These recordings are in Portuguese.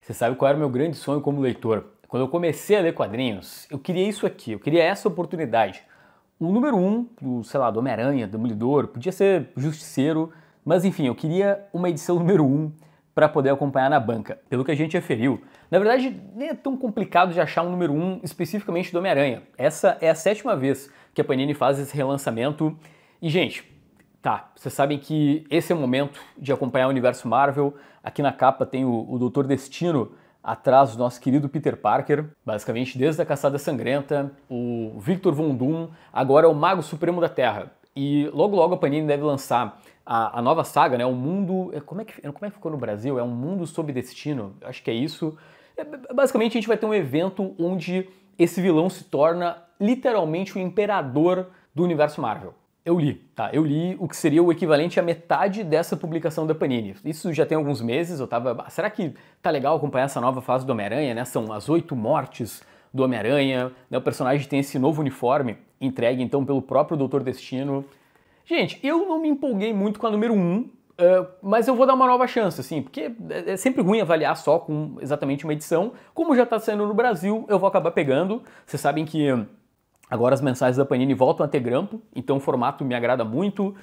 Você sabe qual era o meu grande sonho como leitor? Quando eu comecei a ler quadrinhos, eu queria isso aqui, eu queria essa oportunidade. O número 1, sei lá, do Homem-Aranha, do Demolidor, podia ser Justiceiro, mas enfim, eu queria uma edição número 1 para poder acompanhar na banca. Pelo que a gente referiu, na verdade nem é tão complicado de achar um número 1 especificamente do Homem-Aranha. Essa é a 7ª vez que a Panini faz esse relançamento. E gente, tá, vocês sabem que esse é o momento de acompanhar o universo Marvel. Aqui na capa tem o Doutor Destino atrás do nosso querido Peter Parker, basicamente desde a Caçada Sangrenta, o Victor Von Doom, agora é o Mago Supremo da Terra. E logo logo a Panini deve lançar a nova saga, né? O mundo... Como é que ficou no Brasil? É um mundo sob destino? Acho que é isso. Basicamente a gente vai ter um evento onde esse vilão se torna literalmente o imperador do universo Marvel. Eu li, tá? Eu li o que seria o equivalente à metade dessa publicação da Panini. Isso já tem alguns meses, eu tava... Será que tá legal acompanhar essa nova fase do Homem-Aranha, né? São as 8 mortes do Homem-Aranha, né? O personagem tem esse novo uniforme, entregue então pelo próprio Doutor Destino. Gente, eu não me empolguei muito com a número 1, mas eu vou dar uma nova chance, assim, porque é sempre ruim avaliar só com exatamente uma edição. Como já tá saindo no Brasil, eu vou acabar pegando. Vocês sabem que... Agora as mensais da Panini voltam a ter grampo, então o formato me agrada muito.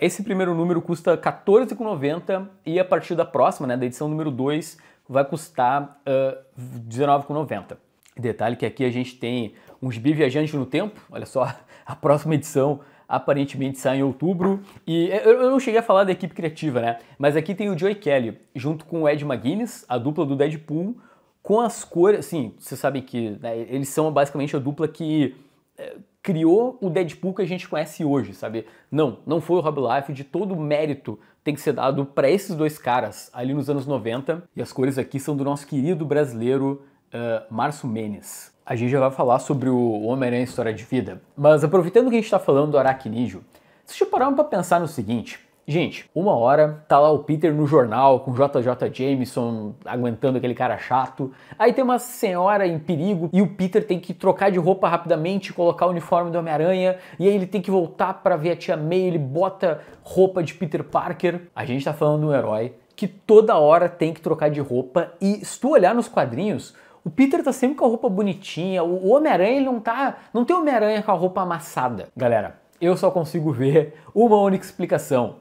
Esse primeiro número custa R$14,90 e a partir da próxima, né, da edição número 2, vai custar R$19,90. Detalhe que aqui a gente tem um gibi viajante no tempo, olha só, a próxima edição aparentemente sai em outubro. E eu não cheguei a falar da equipe criativa, né, mas aqui tem o Joe Kelly junto com o Ed McGuinness, a dupla do Deadpool, com as cores, assim, vocês sabem que, né, eles são basicamente a dupla que criou o Deadpool que a gente conhece hoje, sabe? Não foi o Rob Liefeld, todo o mérito tem que ser dado para esses dois caras ali nos anos 90, e as cores aqui são do nosso querido brasileiro Márcio Menes. A gente já vai falar sobre o Homem-Aranha História de Vida, mas aproveitando que a gente está falando do Aracnídeo, vocês já pararam para pensar no seguinte: gente, uma hora tá lá o Peter no jornal com JJ Jameson aguentando aquele cara chato. Aí tem uma senhora em perigo e o Peter tem que trocar de roupa rapidamente, colocar o uniforme do Homem-Aranha, e aí ele tem que voltar pra ver a tia May, ele bota roupa de Peter Parker. A gente tá falando de um herói que toda hora tem que trocar de roupa, e se tu olhar nos quadrinhos, o Peter tá sempre com a roupa bonitinha, o Homem-Aranha ele não tem Homem-Aranha com a roupa amassada. Galera, eu só consigo ver uma única explicação: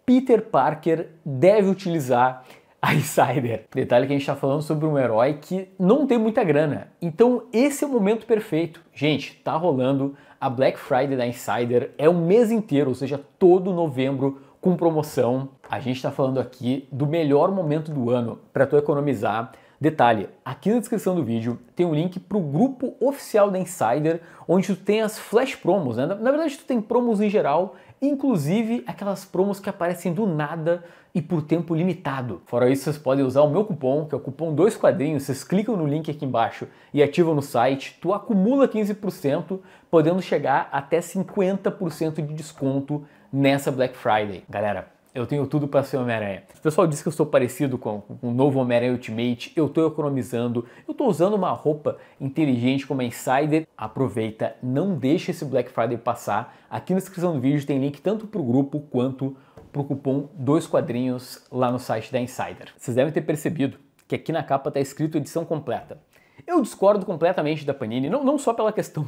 Peter Parker deve utilizar a Insider. Detalhe que a gente está falando sobre um herói que não tem muita grana. Então esse é o momento perfeito. Gente, tá rolando a Black Friday da Insider, é um mês inteiro, ou seja, todo novembro com promoção. A gente está falando aqui do melhor momento do ano para tu economizar. Detalhe, aqui na descrição do vídeo tem um link para o grupo oficial da Insider, onde tu tem as flash promos, né? Na verdade tu tem promos em geral, inclusive aquelas promos que aparecem do nada e por tempo limitado. Fora isso, vocês podem usar o meu cupom, que é o cupom 2quadrinhos, vocês clicam no link aqui embaixo e ativam no site, tu acumula 15%, podendo chegar até 50% de desconto nessa Black Friday. Galera, eu tenho tudo para ser Homem-Aranha. O pessoal diz que eu sou parecido com o novo Homem-Aranha Ultimate, eu tô economizando, eu tô usando uma roupa inteligente como a Insider. Aproveita, não deixa esse Black Friday passar. Aqui na descrição do vídeo tem link tanto pro grupo quanto pro cupom 2quadrinhos lá no site da Insider. Vocês devem ter percebido que aqui na capa tá escrito edição completa. Eu discordo completamente da Panini, não só pela questão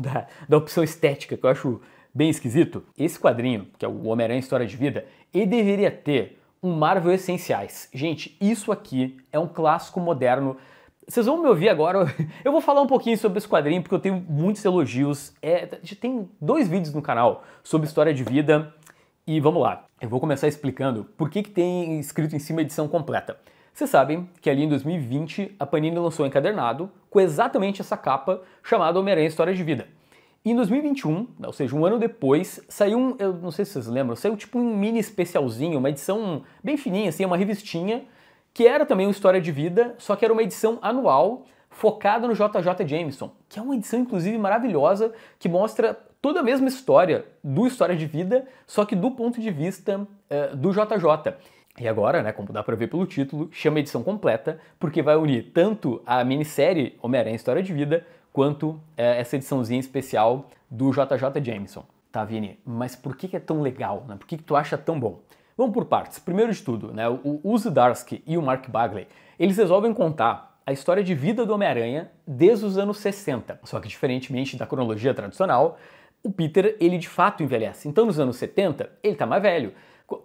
da opção estética, que eu acho bem esquisito. Esse quadrinho, que é o Homem-Aranha História de Vida, ele deveria ter um Marvel Essenciais. Gente, isso aqui é um clássico moderno. Vocês vão me ouvir agora, eu vou falar um pouquinho sobre esse quadrinho, porque eu tenho muitos elogios. Já tem 2 vídeos no canal sobre História de Vida, e vamos lá. Eu vou começar explicando por que tem escrito em cima edição completa. Vocês sabem que ali em 2020 a Panini lançou um encadernado com exatamente essa capa chamada Homem-Aranha História de Vida. E em 2021, ou seja, um ano depois, saiu eu não sei se vocês lembram, saiu tipo um mini especialzinho, uma edição bem fininha, assim, uma revistinha, que era também uma História de Vida, só que era uma edição anual focada no JJ Jameson, que é uma edição inclusive maravilhosa, que mostra toda a mesma história do História de Vida, só que do ponto de vista do JJ. E agora, né, como dá pra ver pelo título, chama edição completa, porque vai unir tanto a minissérie Homem-Aranha História de Vida, quanto essa ediçãozinha especial do JJ Jameson. Tá, Vini, mas por que é tão legal, né? Por que tu acha tão bom? Vamos por partes. Primeiro de tudo, né, o Zdarsky e o Mark Bagley, eles resolvem contar a história de vida do Homem-Aranha desde os anos 60. Só que, diferentemente da cronologia tradicional, o Peter, ele de fato envelhece. Então, nos anos 70, ele tá mais velho.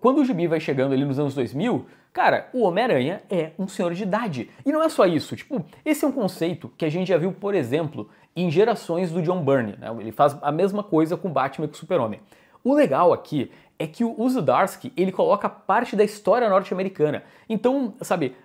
Quando o gibi vai chegando ali nos anos 2000, cara, o Homem-Aranha é um senhor de idade. E não é só isso, tipo, esse é um conceito que a gente já viu, por exemplo, em Gerações do John Byrne, né? Ele faz a mesma coisa com Batman e com o Super-Homem. O legal aqui é que o Zdarsky, ele coloca parte da história norte-americana. Então, sabe,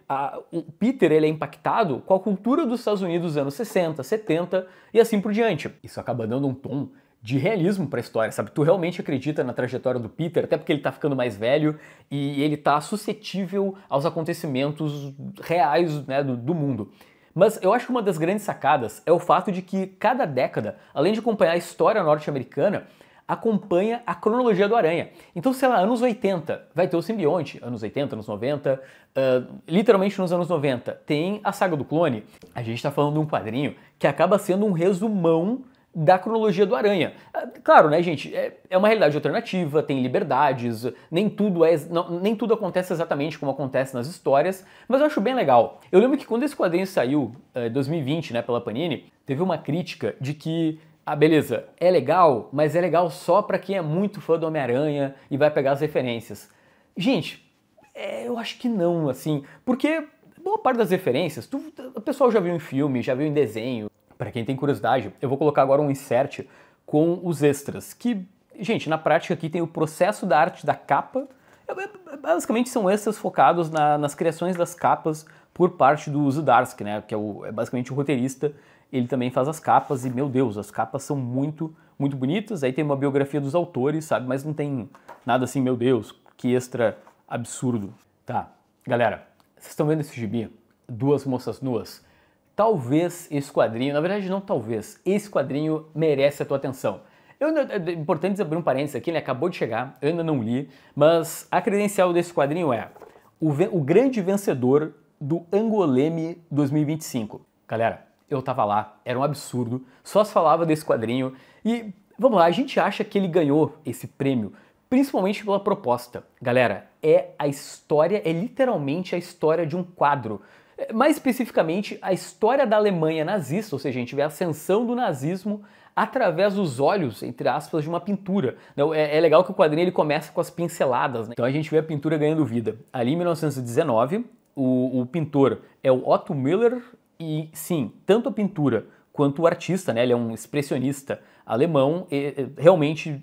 o Peter, ele é impactado com a cultura dos Estados Unidos dos anos 60, 70 e assim por diante. Isso acaba dando um tom de realismo pra história, sabe? Tu realmente acredita na trajetória do Peter, até porque ele tá ficando mais velho e ele tá suscetível aos acontecimentos reais, né, do mundo. Mas eu acho que uma das grandes sacadas é o fato de que cada década, além de acompanhar a história norte-americana, acompanha a cronologia do Aranha. Então, sei lá, anos 80 vai ter o simbionte, anos 80, anos 90, literalmente nos anos 90 tem a saga do clone. A gente tá falando de um quadrinho que acaba sendo um resumão da cronologia do Aranha. Claro, né, gente, é uma realidade alternativa, tem liberdades, nem tudo acontece exatamente como acontece nas histórias, mas eu acho bem legal. Eu lembro que quando esse quadrinho saiu, em 2020, né, pela Panini, teve uma crítica de que beleza, é legal, mas é legal só pra quem é muito fã do Homem-Aranha e vai pegar as referências. Gente, eu acho que não, assim, porque boa parte das referências, o pessoal já viu em filme, já viu em desenho. Pra quem tem curiosidade, eu vou colocar agora um insert com os extras, que, gente, na prática aqui tem o processo da arte da capa, basicamente são extras focados nas criações das capas por parte do Zdarsky, né, que é basicamente o roteirista. Ele também faz as capas e, meu Deus, as capas são muito, muito bonitas. Aí tem uma biografia dos autores, sabe? Mas não tem nada assim, meu Deus, que extra absurdo. Tá, galera, vocês estão vendo esse gibi? Duas moças nuas. Talvez esse quadrinho, na verdade não talvez, esse quadrinho merece a tua atenção. É importante abrir um parênteses aqui, ele acabou de chegar, eu ainda não li, mas a credencial desse quadrinho é o grande vencedor do Angoleme 2025. Galera, eu tava lá, era um absurdo, só se falava desse quadrinho e, vamos lá, a gente acha que ele ganhou esse prêmio, principalmente pela proposta. Galera, é literalmente a história de um quadro. Mais especificamente, a história da Alemanha nazista, ou seja, a gente vê a ascensão do nazismo através dos olhos, entre aspas, de uma pintura. É legal que o quadrinho ele começa com as pinceladas, né? Então a gente vê a pintura ganhando vida. Ali em 1919, o pintor é o Otto Müller. E sim, tanto a pintura quanto o artista, né, ele é um expressionista alemão, realmente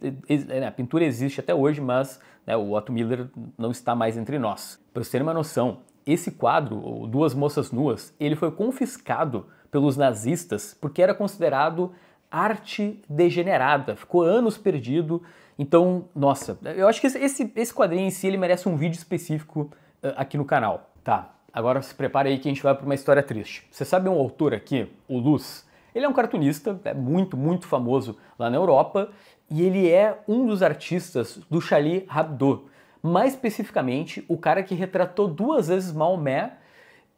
a pintura existe até hoje, mas né, o Otto Müller não está mais entre nós. Para vocês terem uma noção, esse quadro, Duas Moças Nuas, ele foi confiscado pelos nazistas porque era considerado arte degenerada, ficou anos perdido. Então, nossa, eu acho que esse quadrinho em si ele merece um vídeo específico aqui no canal. Tá. Agora se prepare aí que a gente vai para uma história triste. Você sabe um autor aqui, o Luz? Ele é um cartunista, é muito, muito famoso lá na Europa, e ele é um dos artistas do Charlie Hebdo. Mais especificamente, o cara que retratou 2 vezes Maomé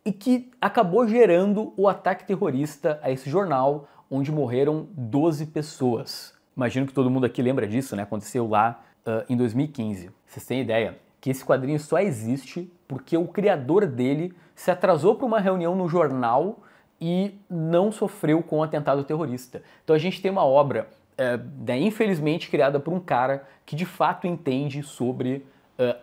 e que acabou gerando o ataque terrorista a esse jornal, onde morreram 12 pessoas. Imagino que todo mundo aqui lembra disso, né? Aconteceu lá em 2015. Vocês têm ideia que esse quadrinho só existe porque o criador dele se atrasou para uma reunião no jornal e não sofreu com um atentado terrorista. Então a gente tem uma obra, infelizmente, criada por um cara que de fato entende sobre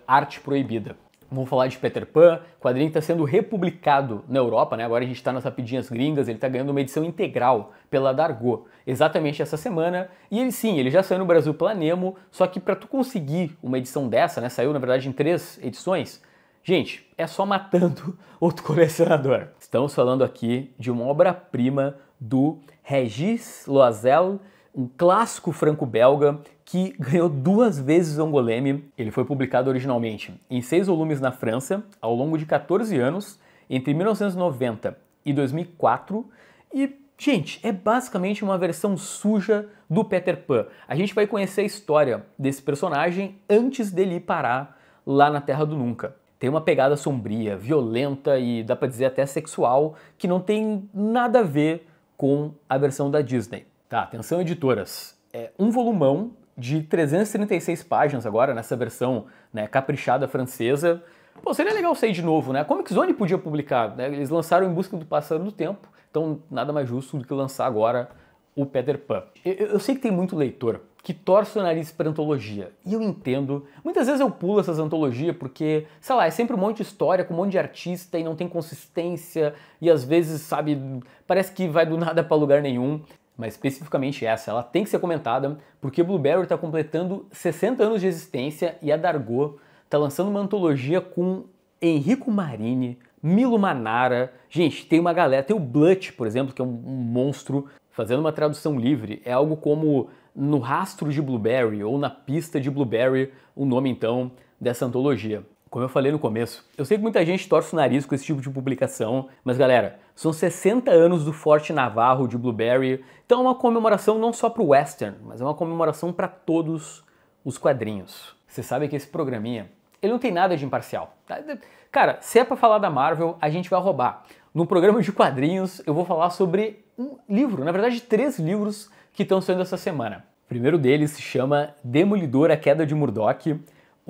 arte proibida. Vamos falar de Peter Pan, o quadrinho está sendo republicado na Europa, né? Agora a gente está nas rapidinhas gringas, ele está ganhando uma edição integral pela Dargaud, exatamente essa semana, e ele já saiu no Brasil pela Nemo, só que para tu conseguir uma edição dessa, né, saiu na verdade em 3 edições, gente, é só matando outro colecionador. Estamos falando aqui de uma obra-prima do Régis Loisel, um clássico franco-belga que ganhou 2 vezes o Angoleme. Ele foi publicado originalmente em 6 volumes na França, ao longo de 14 anos, entre 1990 e 2004. E, gente, é basicamente uma versão suja do Peter Pan. A gente vai conhecer a história desse personagem antes dele parar lá na Terra do Nunca. Tem uma pegada sombria, violenta e, dá pra dizer, até sexual, que não tem nada a ver com a versão da Disney. Tá, atenção editoras, um volumão de 336 páginas agora, nessa versão, né, caprichada francesa, Pô, seria legal sair de novo, né? A Comic Zone podia publicar, né? Eles lançaram Em Busca do Pássaro do Tempo, então nada mais justo do que lançar agora o Peter Pan. Eu sei que tem muito leitor que torce o nariz para antologia, e eu entendo. Muitas vezes eu pulo essas antologias porque, sei lá, é sempre um monte de história com um monte de artista e não tem consistência, e às vezes, sabe, parece que vai do nada para lugar nenhum. Mas especificamente essa, ela tem que ser comentada porque Blueberry está completando 60 anos de existência e a Dargo está lançando uma antologia com Enrico Marini, Milo Manara. Gente, tem uma galera, tem o Blunt, por exemplo, que é um monstro, fazendo uma tradução livre. É algo como No Rastro de Blueberry ou Na Pista de Blueberry, o nome então dessa antologia. Como eu falei no começo, eu sei que muita gente torce o nariz com esse tipo de publicação, mas galera, são 60 anos do Forte Navarro de Blueberry, então é uma comemoração não só para o western, mas é uma comemoração para todos os quadrinhos. Você sabe que esse programinha, ele não tem nada de imparcial. Tá? Cara, se é para falar da Marvel, a gente vai roubar. No programa de quadrinhos, eu vou falar sobre um livro, na verdade 3 livros que estão saindo essa semana. O primeiro deles se chama Demolidor: A Queda de Murdoch.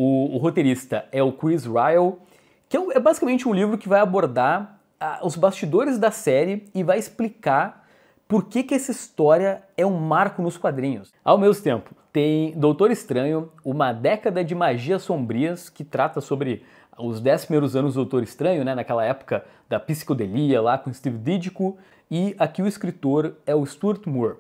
O roteirista é o Chris Ryall, que é basicamente um livro que vai abordar os bastidores da série e vai explicar por que essa história é um marco nos quadrinhos. Ao mesmo tempo, tem Doutor Estranho, Uma Década de Magias Sombrias, que trata sobre os 10 primeiros anos do Doutor Estranho, né, naquela época da psicodelia lá com Steve Ditko, e aqui o escritor é o Stuart Moore.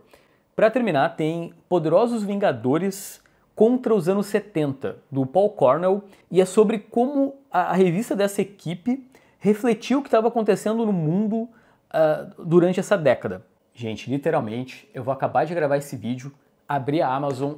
Para terminar, tem Poderosos Vingadores contra os anos 70, do Paul Cornell, e é sobre como a revista dessa equipe refletiu o que estava acontecendo no mundo durante essa década. Gente, literalmente, eu vou acabar de gravar esse vídeo, abrir a Amazon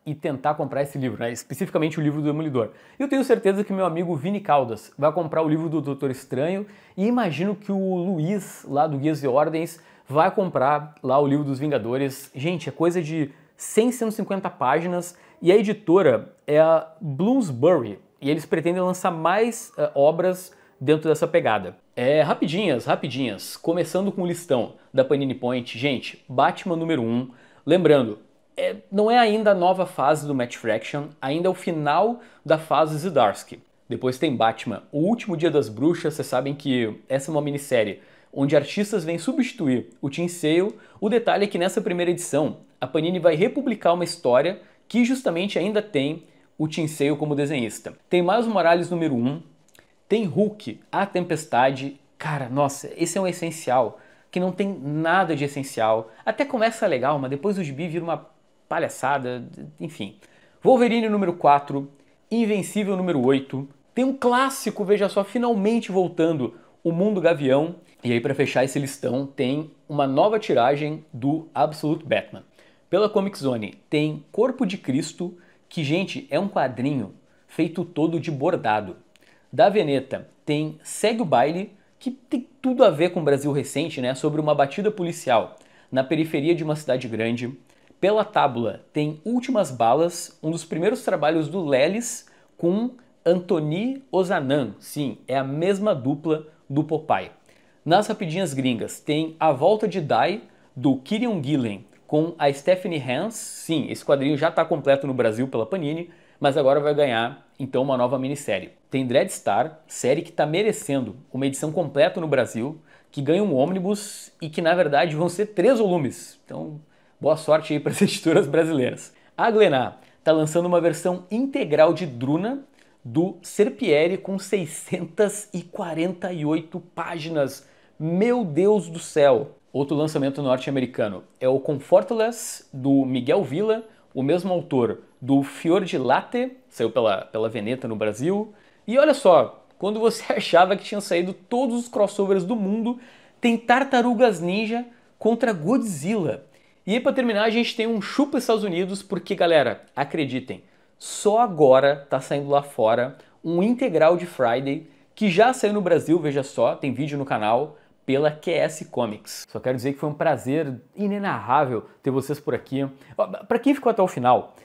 e tentar comprar esse livro, né? Especificamente o livro do Demolidor. Eu tenho certeza que meu amigo Vini Caldas vai comprar o livro do Doutor Estranho e imagino que o Luiz, lá do Guias e Ordens, vai comprar lá o livro dos Vingadores. Gente, é coisa de 100, 150 páginas, e a editora é a Bloomsbury, e eles pretendem lançar mais obras dentro dessa pegada. Rapidinhas, começando com o listão da Panini Point. Gente, Batman número 1, lembrando, não é ainda a nova fase do Matt Fraction, ainda é o final da fase Zdarsky. Depois tem Batman, O Último Dia das Bruxas. Vocês sabem que essa é uma minissérie onde artistas vêm substituir o Tim Sale. O detalhe é que nessa primeira edição, a Panini vai republicar uma história que justamente ainda tem o Tim Sale como desenhista. Tem Miles Morales número 1, tem Hulk, A Tempestade. Cara, nossa, esse é um essencial, que não tem nada de essencial. Até começa legal, mas depois o gibi vira uma palhaçada, enfim. Wolverine número 4, Invencível número 8, tem um clássico, veja só, finalmente voltando, O Mundo Gavião. E aí, para fechar esse listão, tem uma nova tiragem do Absolute Batman. Pela Comic Zone tem Corpo de Cristo, que, gente, é um quadrinho feito todo de bordado. Da Veneta tem Segue o Baile, que tem tudo a ver com o Brasil recente, né? Sobre uma batida policial na periferia de uma cidade grande. Pela Tábula tem Últimas Balas, um dos primeiros trabalhos do Lelis com Anthony Ozanan. Sim, é a mesma dupla do Popeye. Nas rapidinhas gringas tem A Volta de Dai, do Kieron Gillen, com a Stephanie Hans. Sim, esse quadrinho já está completo no Brasil pela Panini, mas agora vai ganhar então uma nova minissérie. Tem Dreadstar, série que está merecendo uma edição completa no Brasil, que ganha um ônibus e que na verdade vão ser 3 volumes. Então, boa sorte aí para as editoras brasileiras. A Glenar está lançando uma versão integral de Druna, do Serpieri, com 648 páginas. Meu Deus do céu! Outro lançamento norte-americano é o Comfortless, do Miguel Villa, o mesmo autor do Fior di Latte, saiu pela Veneta no Brasil. E olha só, quando você achava que tinham saído todos os crossovers do mundo, tem Tartarugas Ninja contra Godzilla. E aí, para terminar, a gente tem um chupa Estados Unidos, porque, galera, acreditem, só agora tá saindo lá fora um integral de Friday, que já saiu no Brasil, veja só, tem vídeo no canal, pela QS Comics. Só quero dizer que foi um prazer inenarrável ter vocês por aqui. Para quem ficou até o final,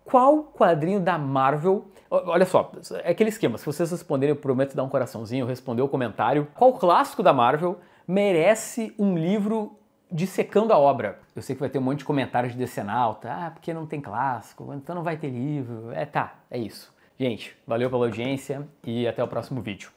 qual quadrinho da Marvel... Olha só, é aquele esquema, se vocês responderem, eu prometo dar um coraçãozinho, responder o comentário. Qual clássico da Marvel merece um livro dissecando a obra? Eu sei que vai ter um monte de comentários de decenalta, porque não tem clássico, então não vai ter livro. É isso. Gente, valeu pela audiência e até o próximo vídeo.